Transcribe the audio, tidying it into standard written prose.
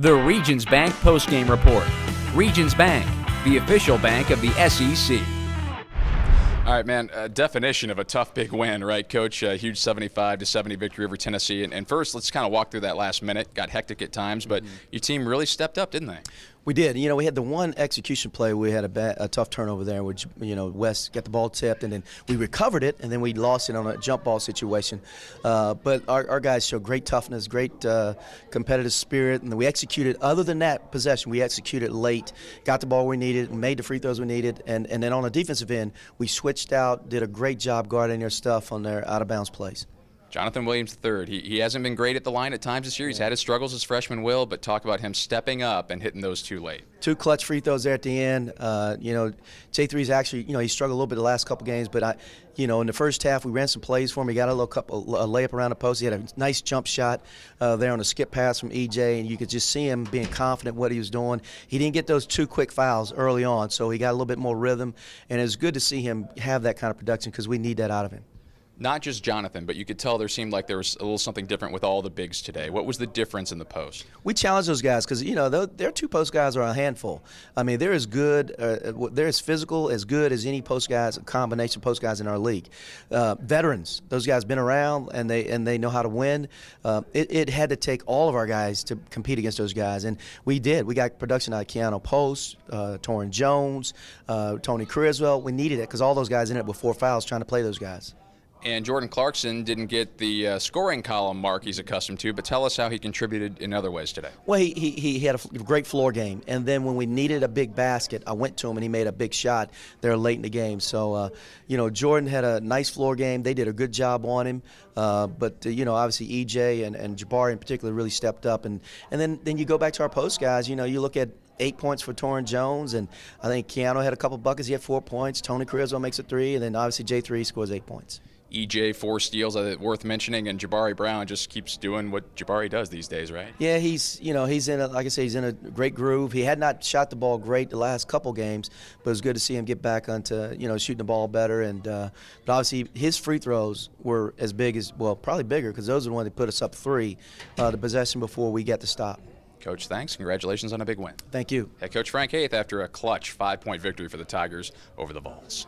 The Regions Bank postgame report. Regions Bank, the official bank of the SEC. All right, man, definition of a tough big win, right, Coach? A huge 75-70 victory over Tennessee. And first, let's kind of walk through that last minute. Got hectic at times, but your team really stepped up, didn't they? We did. We had the one execution play. We had a tough turnover there, which, West got the ball tipped, and then we recovered it, and then we lost it on a jump ball situation. But our guys showed great toughness, great competitive spirit, and we executed. Other than that possession, we executed late, got the ball we needed, made the free throws we needed, and then on the defensive end, we switched out, did a great job guarding their stuff on their out-of-bounds plays. Jonathan Williams III, he hasn't been great at the line at times this year. He's had his struggles as freshman will, but talk about him stepping up and hitting those two late. Two clutch free throws there at the end. J3's actually, he struggled a little bit the last couple games, but in the first half we ran some plays for him. He got a layup around the post. He had a nice jump shot there on a skip pass from EJ, and you could just see him being confident what he was doing. He didn't get those two quick fouls early on, so he got a little bit more rhythm, and it was good to see him have that kind of production because we need that out of him. Not just Jonathan, but you could tell there seemed like there was a little something different with all the bigs today. What was the difference in the post? We challenged those guys because, their two post guys are a handful. I mean, they're as good, they're as physical, as good as any post guys, a combination of post guys in our league. Veterans, those guys been around and they know how to win. It had to take all of our guys to compete against those guys, and we did. We got production out of Keanu Post, Torrin Jones, Tony Criswell. We needed it because all those guys ended up with 4 fouls trying to play those guys. And Jordan Clarkson didn't get the scoring column mark he's accustomed to, but tell us how he contributed in other ways today. Well, he had a great floor game, and then when we needed a big basket, I went to him and he made a big shot there late in the game. So, Jordan had a nice floor game. They did a good job on him, but obviously EJ and Jabari in particular really stepped up. And then you go back to our post guys. You look at 8 points for Torrin Jones, and I think Keanu had a couple buckets. He had 4 points. Tony Criswell makes a 3, and then obviously J3 scores 8 points. EJ 4 steals, worth mentioning, and Jabari Brown just keeps doing what Jabari does these days, right? Yeah, he's in he's in a great groove. He had not shot the ball great the last couple games, but it was good to see him get back onto shooting the ball better. And but obviously his free throws were as big as probably bigger because those are the ones that put us up 3, the possession before we got to stop. Coach, thanks. Congratulations on a big win. Thank you. Head coach Frank Haith after a clutch 5-point victory for the Tigers over the Vols.